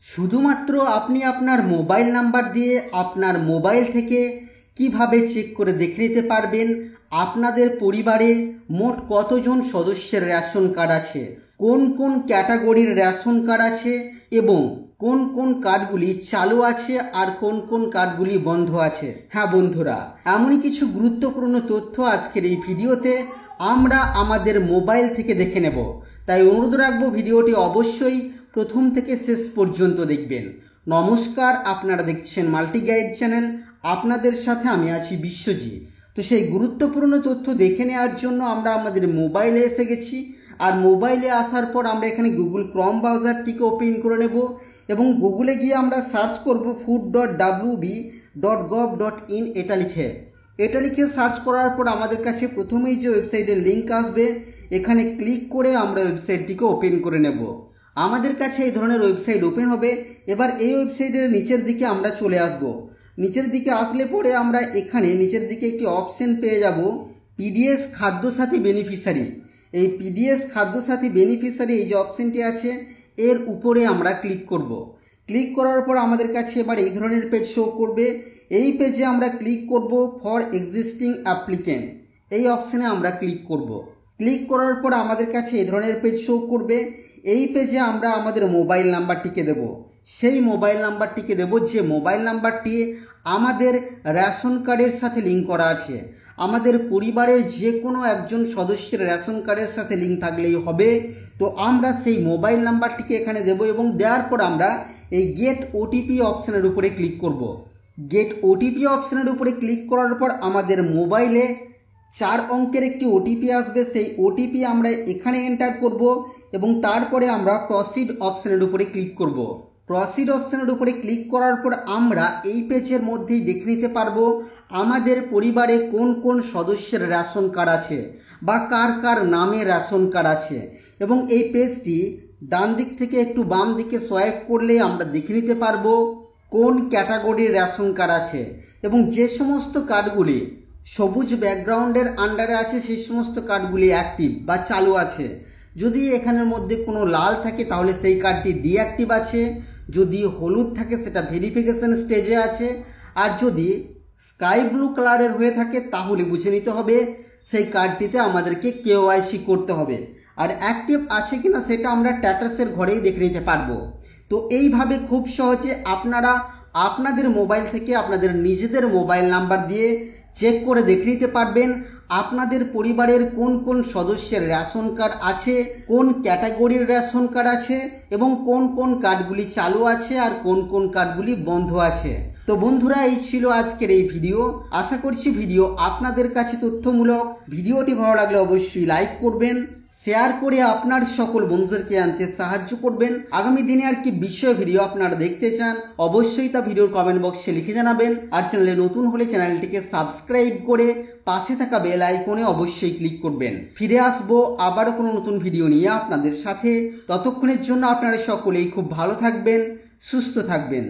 শুধুমাত্র আপনি আপনার মোবাইল নাম্বার দিয়ে আপনার মোবাইল থেকে কিভাবে চেক করে দেখে নিতে পারবেন আপনাদের পরিবারে মোট কতজন সদস্যের রেশন কার্ড আছে, কোন কোন ক্যাটাগরির রেশন কার্ড আছে এবং কোন কোন কার্ডগুলি চালু আছে আর কোন কোন কার্ডগুলি বন্ধ আছে। হ্যাঁ বন্ধুরা, এমনই কিছু গুরুত্বপূর্ণ তথ্য আজকের এই ভিডিওতে আমরা আমাদের মোবাইল থেকে দেখে নেব। তাই অনুরোধ রাখবো ভিডিওটি অবশ্যই প্রথম থেকে শেষ পর্যন্ত দেখবেন। নমস্কার, আপনারা দেখছেন মাল্টি গাইড চ্যানেল, আপনাদের সাথে আমি আছি বিশ্বজিৎ। তো সেই গুরুত্বপূর্ণ তথ্য দেখে নেওয়ার জন্য আমরা আমাদের মোবাইলে এসে গেছি। আর মোবাইলে আসার পর আমরা এখানে গুগল ক্রোম ব্রাউজারটিকে ওপেন করে নেব এবং গুগলে গিয়ে আমরা সার্চ করব food.wb.gov.in এটা লিখে সার্চ করার পর আমাদের কাছে প্রথমেই যে ওয়েবসাইটের লিঙ্ক আসবে এখানে ক্লিক করে আমরা ওয়েবসাইটটিকে ওপেন করে নেব। আমাদের কাছে এই ধরনের ওয়েবসাইট ওপেন হবে। এবার এই ওয়েবসাইটের নিচের দিকে আমরা চলে আসব। নিচের দিকে আসলে পরে আমরা এখানে নিচের দিকে একটি অপশন পেয়ে যাব পিডিএস খাদ্যসাথী বেনিফিশিয়ারি। এই পিডিএস খাদ্যসাথী বেনিফিশিয়ারি এই যে অপশনটি আছে এর উপরে আমরা ক্লিক করব। ক্লিক করার পর আমাদের কাছে এবার এই ধরনের পেজ শো করবে। এই পেজে আমরা ক্লিক করব ফর এক্সিস্টিং অ্যাপ্লিকেন্ট, এই অপশানে আমরা ক্লিক করব। ক্লিক করার পর আমাদের কাছে এই ধরনের পেজ শো করবে। এই পেজে আমরা আমাদের মোবাইল নাম্বারটিকে দেব, সেই মোবাইল নাম্বারটিকে দেব যে মোবাইল নাম্বারটি আমাদের রেশন কার্ডের সাথে লিঙ্ক করা আছে। আমাদের পরিবারের যে কোনো একজন সদস্যের রেশন কার্ডের সাথে লিঙ্ক থাকলেই হবে। তো আমরা সেই মোবাইল নাম্বারটিকে এখানে দেব এবং দেওয়ার পর আমরা এই গেট ওটিপি অপশানের উপরে ক্লিক করব। গেট ওটিপি অপশানের উপরে ক্লিক করার পর আমাদের মোবাইলে 4 অঙ্কের একটি ওটিপি আসবে। সেই ওটিপি আমরা এখানে এন্টার করব এবং তারপরে আমরা প্রসিড অপশানের উপরে ক্লিক করব। প্রসিড অপশানের উপরে ক্লিক করার পর আমরা এই পেজের মধ্যেই দেখে নিতে পারবো আমাদের পরিবারে কোন কোন সদস্যের রেশন কার্ড আছে বা কার কার নামে রেশন কার্ড আছে। এবং এই পেজটি ডান দিক থেকে একটু বাম দিকে সোয়াইপ করলে আমরা দেখে নিতে পারবো কোন ক্যাটাগরির রেশন কার্ড আছে এবং যে সমস্ত কার্ডগুলি সবুজ ব্যাকগ্রাউন্ডের আন্ডারে আছে সেই সমস্ত কার্ডগুলি অ্যাক্টিভ বা চালু আছে। যদি এখানের মধ্যে কোনো লাল থাকে তাহলে সেই কার্ডটি ডিঅ্যাক্টিভ আছে, যদি হলুদ থাকে সেটা ভেরিফিকেশন স্টেজে আছে, আর যদি স্কাই ব্লু কালারের হয়ে থাকে তাহলে বুঝে নিতে হবে সেই কার্ডটিতে আমাদেরকে কেওআইসি করতে হবে। আর অ্যাক্টিভ আছে কিনা সেটা আমরা স্ট্যাটাসের ঘরেই দেখে নিতে পারবো। তো এইভাবে খুব সহজে আপনারা আপনাদের মোবাইল থেকে আপনাদের নিজেদের মোবাইল নাম্বার দিয়ে চেক করে দেখে নিতে পারবেন আপনাদের পরিবারের কোন কোন সদস্যের রেশন কার্ড আছে, কোন ক্যাটাগরির রেশন কার্ড আছে এবং কোন কোন কার্ডগুলি চালু আছে আর কোন কোন কার্ডগুলি বন্ধ আছে। তো বন্ধুরা, এই ছিল আজকের এই ভিডিও। আশা করছি ভিডিও আপনাদের কাছে তথ্যমূলক। ভিডিওটি ভালো লাগলে অবশ্যই লাইক করবেন, শেয়ার করে আপনার সকল বন্ধুদেরকে আনতে সাহায্য করবেন। আগামী দিনে আর কি বিষয় ভিডিও আপনারা দেখতে চান অবশ্যই তা ভিডিওর কমেন্ট বক্সে লিখে জানাবেন। আর চ্যানেলে নতুন হলে চ্যানেলটিকে সাবস্ক্রাইব করে পাশে থাকা বেল আইকনে অবশ্যই ক্লিক করবেন। ফিরে আসবো আবারও কোনো নতুন ভিডিও নিয়ে আপনাদের সাথে। ততক্ষণের জন্য আপনারা সকলেই খুব ভালো থাকবেন, সুস্থ থাকবেন।